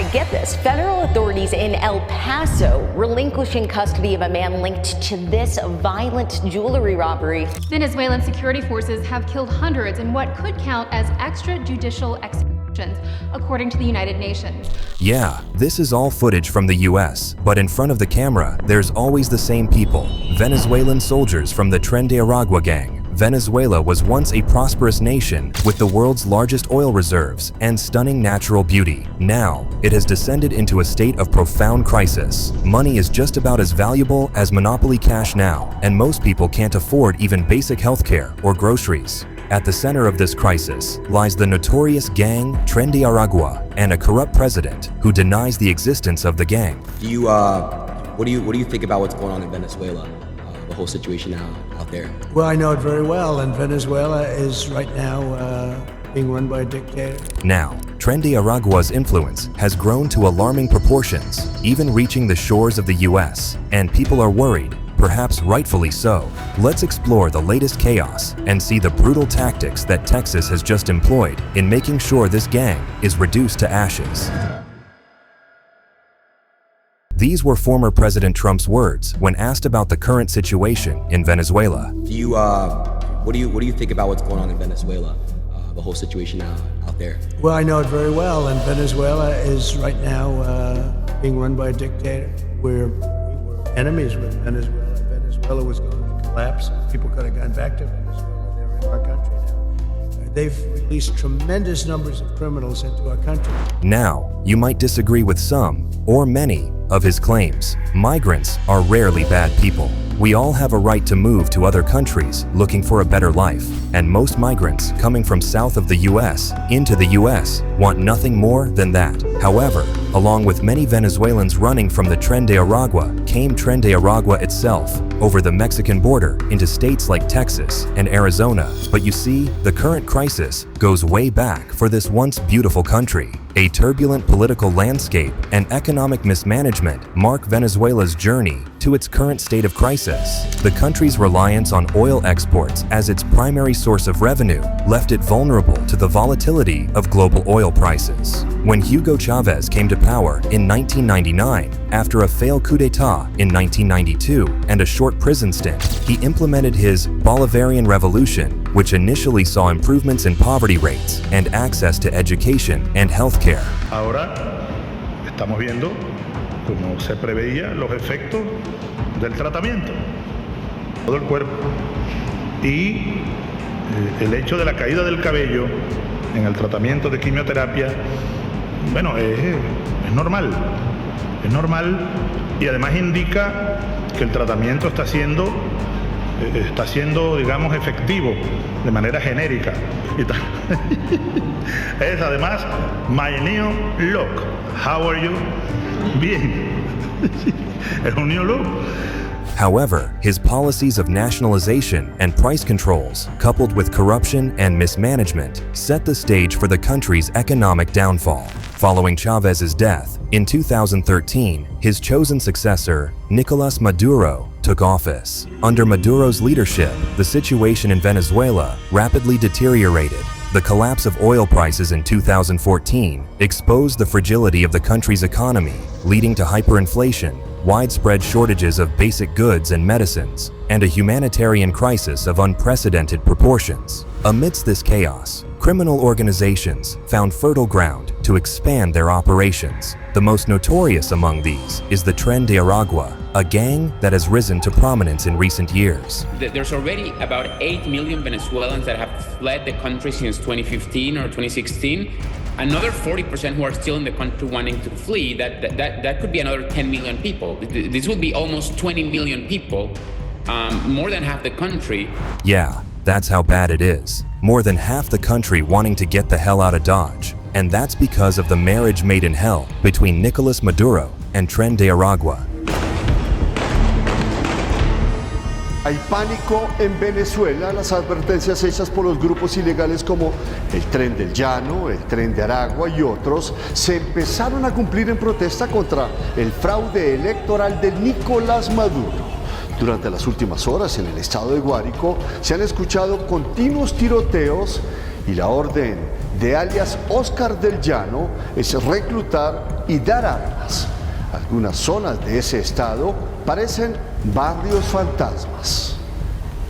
right, get this. Federal authorities in El Paso relinquishing custody of a man linked to this violent jewelry robbery. Venezuelan security forces have killed hundreds in what could count as extrajudicial executions, according to the United Nations. Yeah, this is all footage from the US, but in front of the camera, there's always the same people. Venezuelan soldiers from the Tren de Aragua gang. Venezuela was once a prosperous nation with the world's largest oil reserves and stunning natural beauty. Now, it has descended into a state of profound crisis. Money is just about as valuable as monopoly cash now, and most people can't afford even basic healthcare or groceries. At the center of this crisis lies the notorious gang Tren de Aragua and a corrupt president who denies the existence of the gang. What do you think about what's going on in Venezuela? The whole situation now out there? Well, I know it very well, and Venezuela is right now being run by a dictator. Now, Tren de Aragua's influence has grown to alarming proportions, even reaching the shores of the US, and people are worried, perhaps rightfully so. Let's explore the latest chaos and see the brutal tactics that Texas has just employed in making sure this gang is reduced to ashes. These were former President Trump's words when asked about the current situation in Venezuela. What do you think about what's going on in Venezuela? The whole situation now out there? Well, I know it very well, and Venezuela is right now being run by a dictator. We were enemies with Venezuela. Venezuela was going to collapse. People could have gone back to Venezuela. They're in our country now. They've released tremendous numbers of criminals into our country. Now, you might disagree with some, or many, of his claims. Migrants are rarely bad people. We all have a right to move to other countries looking for a better life, and most migrants coming from south of the US into the US want nothing more than that. However, along with many Venezuelans running from the Tren de Aragua came Tren de Aragua itself over the Mexican border into states like Texas and Arizona. But you see, the current crisis goes way back for this once beautiful country. A turbulent political landscape and economic mismanagement mark Venezuela's journey to its current state of crisis. The country's reliance on oil exports as its primary source of revenue left it vulnerable to the volatility of global oil prices. When Hugo Chavez came to power in 1999, after a failed coup d'etat in 1992 and a short prison stint, he implemented his Bolivarian Revolution, which initially saw improvements in poverty rates and access to education and healthcare. Ahora estamos viendo, como se preveía, los efectos del tratamiento, todo el cuerpo, y el hecho de la caída del cabello en el tratamiento de quimioterapia, bueno, es normal, y además indica que el tratamiento está siendo, digamos, efectivo de manera genérica. Es además my new look. How are you? Bien. Es un new look. However, his policies of nationalization and price controls, coupled with corruption and mismanagement, set the stage for the country's economic downfall. Following Chavez's death, in 2013, his chosen successor, Nicolas Maduro, took office. Under Maduro's leadership, the situation in Venezuela rapidly deteriorated. The collapse of oil prices in 2014 exposed the fragility of the country's economy, leading to hyperinflation, widespread shortages of basic goods and medicines, and a humanitarian crisis of unprecedented proportions. Amidst this chaos, criminal organizations found fertile ground to expand their operations. The most notorious among these is the Tren de Aragua, a gang that has risen to prominence in recent years. There's already about 8 million Venezuelans that have fled the country since 2015 or 2016. Another 40% who are still in the country wanting to flee, that could be another 10 million people. This would be almost 20 million people, more than half the country. Yeah, that's how bad it is. More than half the country wanting to get the hell out of Dodge. And that's because of the marriage made in hell between Nicolas Maduro and Tren de Aragua. Hay pánico en Venezuela. Las advertencias hechas por los grupos ilegales como el Tren del Llano, el Tren de Aragua y otros se empezaron a cumplir en protesta contra el fraude electoral de Nicolás Maduro. Durante las últimas horas en el estado de Guárico se han escuchado continuos tiroteos y la orden de alias Oscar del Llano es reclutar y dar armas. Algunas zonas de ese estado parecen barrios fantasmas.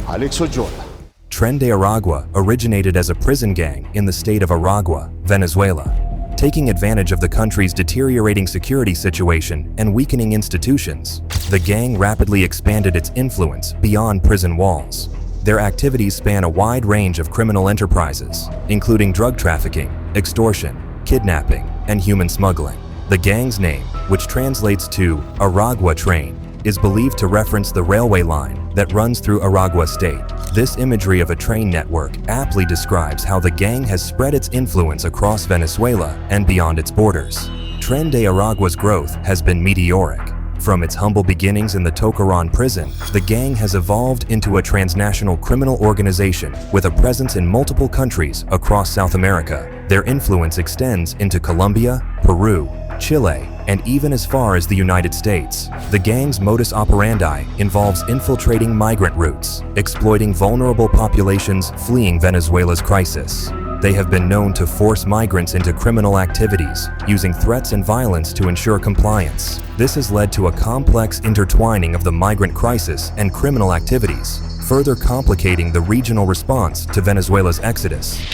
Alex Oyola. Tren de Aragua originated as a prison gang in the state of Aragua, Venezuela. Taking advantage of the country's deteriorating security situation and weakening institutions, the gang rapidly expanded its influence beyond prison walls. Their activities span a wide range of criminal enterprises, including drug trafficking, extortion, kidnapping, and human smuggling. The gang's name, which translates to Aragua Train, is believed to reference the railway line that runs through Aragua State. This imagery of a train network aptly describes how the gang has spread its influence across Venezuela and beyond its borders. Tren de Aragua's growth has been meteoric. From its humble beginnings in the Takeover prison, the gang has evolved into a transnational criminal organization with a presence in multiple countries across South America. Their influence extends into Colombia, Peru, Chile, and even as far as the United States. The gang's modus operandi involves infiltrating migrant routes, exploiting vulnerable populations fleeing Venezuela's crisis. They have been known to force migrants into criminal activities, using threats and violence to ensure compliance. This has led to a complex intertwining of the migrant crisis and criminal activities, further complicating the regional response to Venezuela's exodus.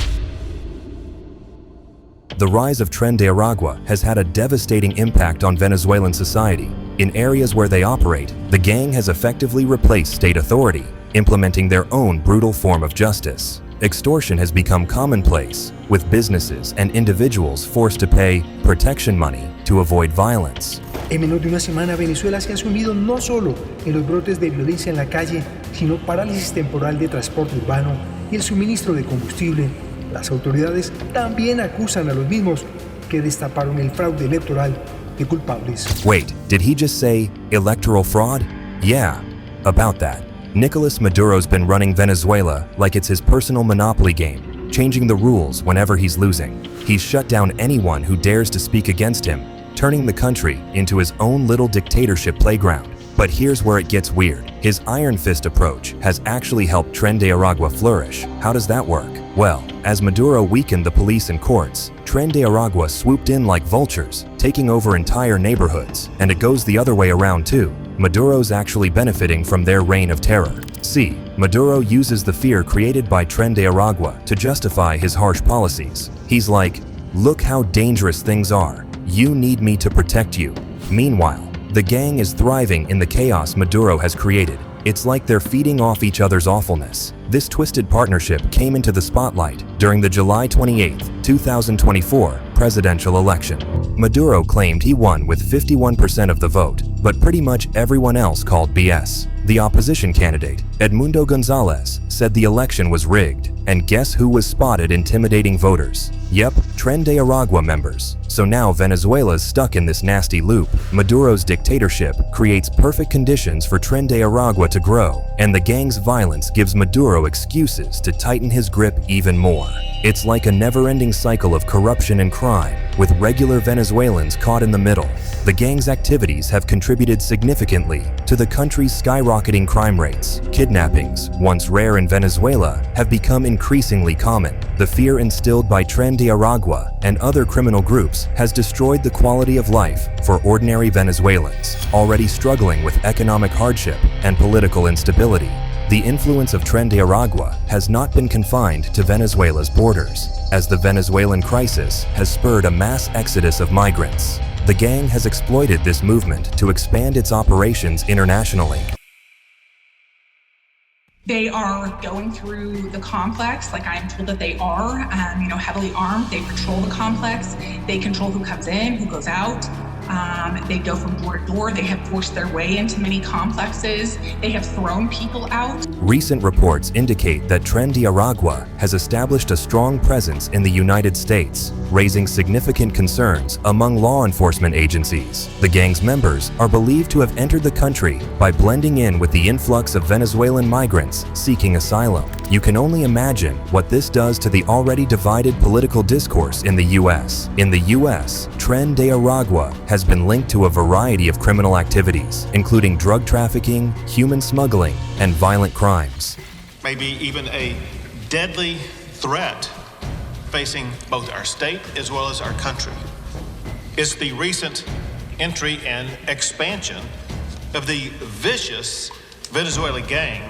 The rise of Tren de Aragua has had a devastating impact on Venezuelan society. In areas where they operate, the gang has effectively replaced state authority, implementing their own brutal form of justice. Extortion has become commonplace, with businesses and individuals forced to pay protection money to avoid violence. En menos de una semana, Venezuela se ha sumido no solo en los brotes de violencia en la calle, sino parálisis temporal de transporte urbano y el suministro de combustible. Las autoridades también acusan a los mismos que destaparon el fraude electoral de culpables. Wait, did he just say electoral fraud? Yeah, about that. Nicolas Maduro's been running Venezuela like it's his personal monopoly game, changing the rules whenever he's losing. He's shut down anyone who dares to speak against him, turning the country into his own little dictatorship playground. But here's where it gets weird. His iron fist approach has actually helped Tren de Aragua flourish. How does that work? Well, as Maduro weakened the police and courts, Tren de Aragua swooped in like vultures, taking over entire neighborhoods. And it goes the other way around too. Maduro's actually benefiting from their reign of terror. See, Maduro uses the fear created by Tren de Aragua to justify his harsh policies. He's like, look how dangerous things are. You need me to protect you. Meanwhile, the gang is thriving in the chaos Maduro has created. It's like they're feeding off each other's awfulness. This twisted partnership came into the spotlight during the July 28, 2024 presidential election. Maduro claimed he won with 51% of the vote, but pretty much everyone else called BS. The opposition candidate, Edmundo Gonzalez, said the election was rigged. And guess who was spotted intimidating voters? Yep, Tren de Aragua members. So now Venezuela's stuck in this nasty loop. Maduro's dictatorship creates perfect conditions for Tren de Aragua to grow, and the gang's violence gives Maduro excuses to tighten his grip even more. It's like a never-ending cycle of corruption and crime, with regular Venezuelans caught in the middle. The gang's activities have contributed significantly to the country's skyrocketing crime rates. Kidnappings, once rare in Venezuela, have become increasingly common. The fear instilled by Tren de Aragua and other criminal groups has destroyed the quality of life for ordinary Venezuelans, already struggling with economic hardship and political instability. The influence of Tren de Aragua has not been confined to Venezuela's borders, as the Venezuelan crisis has spurred a mass exodus of migrants. The gang has exploited this movement to expand its operations internationally. They are going through the complex, like I'm told that they are, heavily armed. They patrol the complex. They control who comes in, who goes out. They go from door to door. They have forced their way into many complexes. They have thrown people out. Recent reports indicate that Tren de Aragua has established a strong presence in the United States, raising significant concerns among law enforcement agencies. The gang's members are believed to have entered the country by blending in with the influx of Venezuelan migrants seeking asylum. You can only imagine what this does to the already divided political discourse in the U.S. In the U.S., Tren de Aragua has been linked to a variety of criminal activities, including drug trafficking, human smuggling, and violent crimes. Maybe even a deadly threat facing both our state as well as our country. is the recent entry and expansion of the vicious Venezuelan gang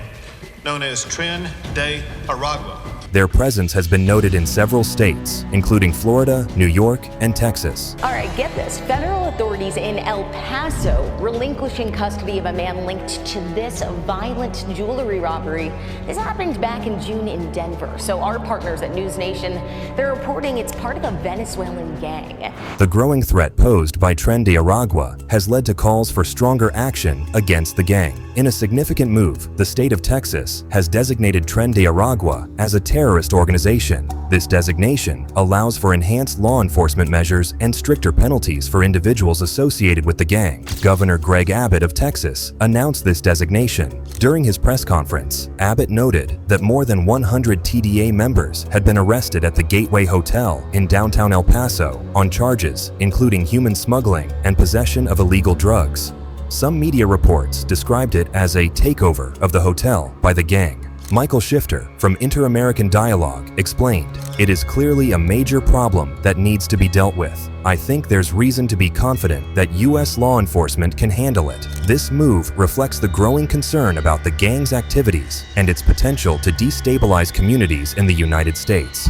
known as Tren de Aragua. Their presence has been noted in several states, including Florida, New York, and Texas. All right, get this. Federal authorities in El Paso relinquishing custody of a man linked to this violent jewelry robbery. This happened back in June in Denver. So our partners at News Nation, they're reporting it's part of a Venezuelan gang. The growing threat posed by Tren de Aragua has led to calls for stronger action against the gang. In a significant move, the state of Texas has designated Tren de Aragua as a terrorist organization. This designation allows for enhanced law enforcement measures and stricter penalties for individuals associated with the gang. Governor Greg Abbott of Texas announced this designation. During his press conference, Abbott noted that more than 100 TDA members had been arrested at the Gateway Hotel in downtown El Paso on charges including human smuggling and possession of illegal drugs. Some media reports described it as a takeover of the hotel by the gang. Michael Shifter from Inter-American Dialogue explained, "It is clearly a major problem that needs to be dealt with. I think there's reason to be confident that U.S. law enforcement can handle it. This move reflects the growing concern about the gang's activities and its potential to destabilize communities in the United States."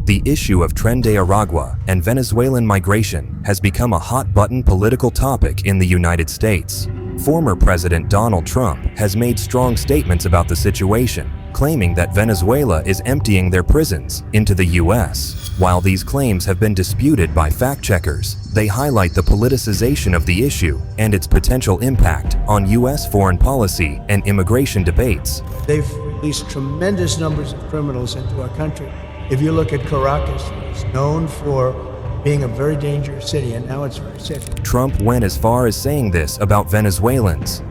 The issue of Tren de Aragua and Venezuelan migration has become a hot-button political topic in the United States. Former President Donald Trump has made strong statements about the situation, claiming that Venezuela is emptying their prisons into the U.S. While these claims have been disputed by fact-checkers, they highlight the politicization of the issue and its potential impact on U.S. foreign policy and immigration debates. They've released tremendous numbers of criminals into our country. If you look at Caracas, it's known for being a very dangerous city, and now it's very safe. Trump went as far as saying this about Venezuelans.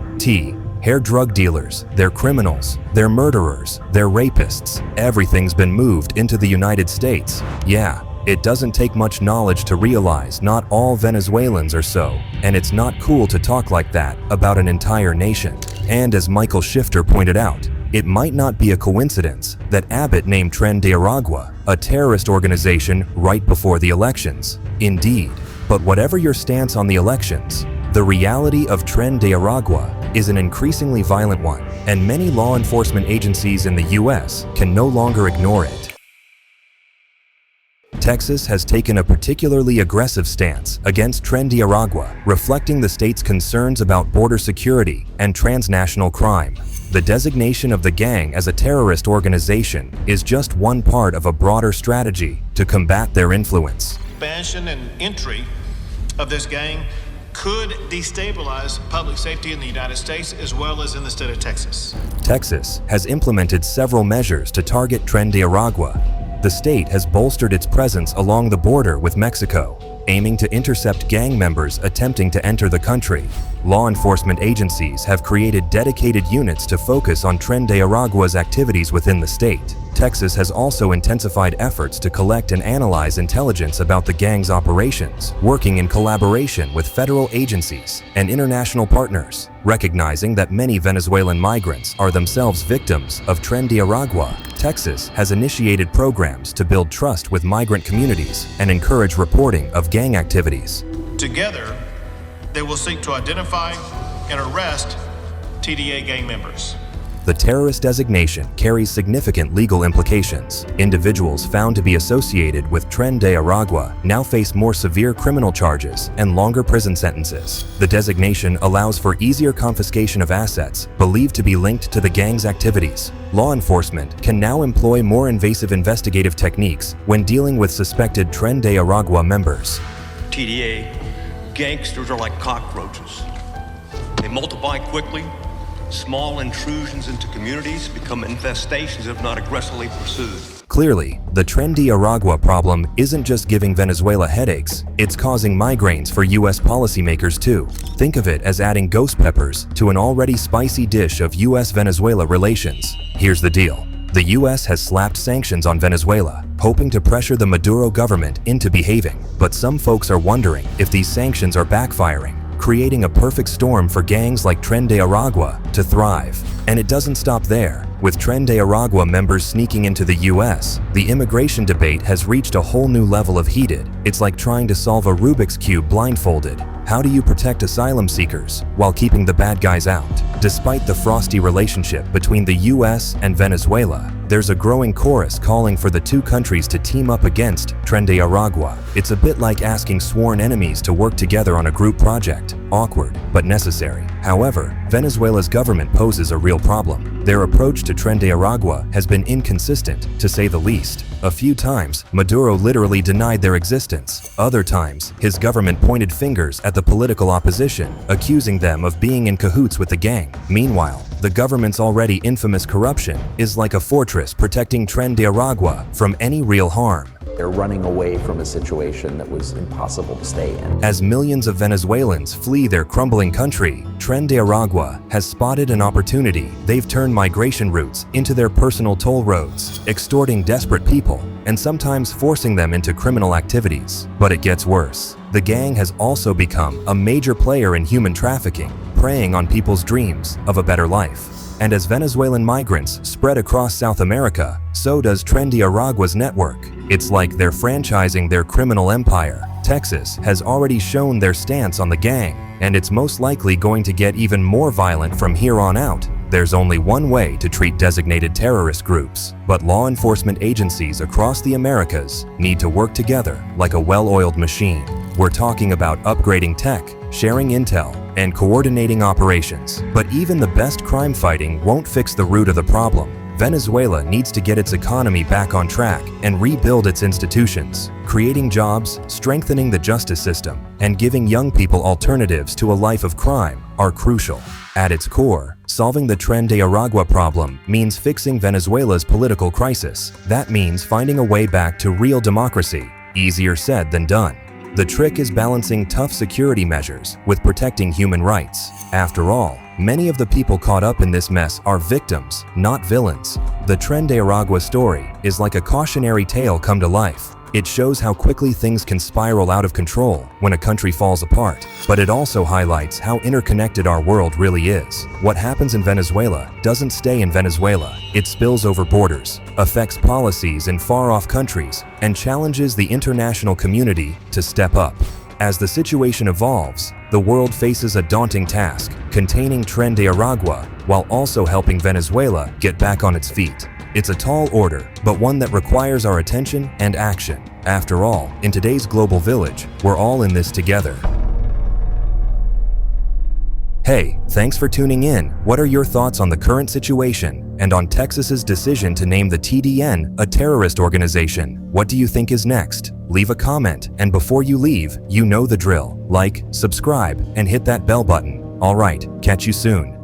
They're drug dealers, they're criminals, they're murderers, they're rapists. Everything's been moved into the United States. Yeah, it doesn't take much knowledge to realize not all Venezuelans are so, and it's not cool to talk like that about an entire nation. And as Michael Shifter pointed out, it might not be a coincidence that Abbott named Tren de Aragua a terrorist organization right before the elections. Indeed, but whatever your stance on the elections, the reality of Tren de Aragua is an increasingly violent one, and many law enforcement agencies in the U.S. can no longer ignore it. Texas has taken a particularly aggressive stance against Tren de Aragua, reflecting the state's concerns about border security and transnational crime. The designation of the gang as a terrorist organization is just one part of a broader strategy to combat their influence. Expansion and entry of this gang could destabilize public safety in the United States as well as in the state of Texas. Texas has implemented several measures to target Tren de Aragua. The state has bolstered its presence along the border with Mexico, aiming to intercept gang members attempting to enter the country. Law enforcement agencies have created dedicated units to focus on Tren de Aragua's activities within the state. Texas has also intensified efforts to collect and analyze intelligence about the gang's operations, working in collaboration with federal agencies and international partners. Recognizing that many Venezuelan migrants are themselves victims of Tren de Aragua, Texas has initiated programs to build trust with migrant communities and encourage reporting of gang activities. Together, they will seek to identify and arrest TDA gang members. The terrorist designation carries significant legal implications. Individuals found to be associated with Tren de Aragua now face more severe criminal charges and longer prison sentences. The designation allows for easier confiscation of assets believed to be linked to the gang's activities. Law enforcement can now employ more invasive investigative techniques when dealing with suspected Tren de Aragua members. TDA gangsters are like cockroaches. They multiply quickly. Small intrusions into communities become infestations if not aggressively pursued. Clearly, the Tren de Aragua problem isn't just giving Venezuela headaches, it's causing migraines for U.S. policymakers too. Think of it as adding ghost peppers to an already spicy dish of U.S.-Venezuela relations. Here's the deal. The U.S. has slapped sanctions on Venezuela, hoping to pressure the Maduro government into behaving. But some folks are wondering if these sanctions are backfiring, creating a perfect storm for gangs like Tren de Aragua to thrive. And it doesn't stop there. With Tren de Aragua members sneaking into the US, the immigration debate has reached a whole new level of heated. It's like trying to solve a Rubik's Cube blindfolded. How do you protect asylum seekers while keeping the bad guys out? Despite the frosty relationship between the US and Venezuela, there's a growing chorus calling for the two countries to team up against Tren de Aragua. It's a bit like asking sworn enemies to work together on a group project. Awkward, but necessary. However, Venezuela's government poses a real problem. Their approach to Tren de Aragua has been inconsistent, to say the least. A few times, Maduro literally denied their existence. Other times, his government pointed fingers at the political opposition, accusing them of being in cahoots with the gang. Meanwhile, the government's already infamous corruption is like a fortress protecting Tren de Aragua from any real harm. They're running away from a situation that was impossible to stay in. As millions of Venezuelans flee their crumbling country, Tren de Aragua has spotted an opportunity. They've turned migration routes into their personal toll roads, extorting desperate people and sometimes forcing them into criminal activities. But it gets worse. The gang has also become a major player in human trafficking, preying on people's dreams of a better life. And as Venezuelan migrants spread across South America, so does Tren de Aragua's network. It's like they're franchising their criminal empire. Texas has already shown their stance on the gang, and it's most likely going to get even more violent from here on out. There's only one way to treat designated terrorist groups, but law enforcement agencies across the Americas need to work together like a well-oiled machine. We're talking about upgrading tech, sharing intel, and coordinating operations. But even the best crime fighting won't fix the root of the problem. Venezuela needs to get its economy back on track and rebuild its institutions. Creating jobs, strengthening the justice system, and giving young people alternatives to a life of crime are crucial. At its core, solving the Tren de Aragua problem means fixing Venezuela's political crisis. That means finding a way back to real democracy. Easier said than done. The trick is balancing tough security measures with protecting human rights. After all, many of the people caught up in this mess are victims, not villains. The Tren de Aragua story is like a cautionary tale come to life. It shows how quickly things can spiral out of control when a country falls apart. But it also highlights how interconnected our world really is. What happens in Venezuela doesn't stay in Venezuela. It spills over borders, affects policies in far-off countries, and challenges the international community to step up. As the situation evolves, the world faces a daunting task, containing Tren de Aragua while also helping Venezuela get back on its feet. It's a tall order, but one that requires our attention and action. After all, in today's global village, we're all in this together. Hey, thanks for tuning in. What are your thoughts on the current situation and on Texas's decision to name the TDN a terrorist organization? What do you think is next? Leave a comment, and before you leave, you know the drill. Like, subscribe, and hit that bell button. All right, catch you soon.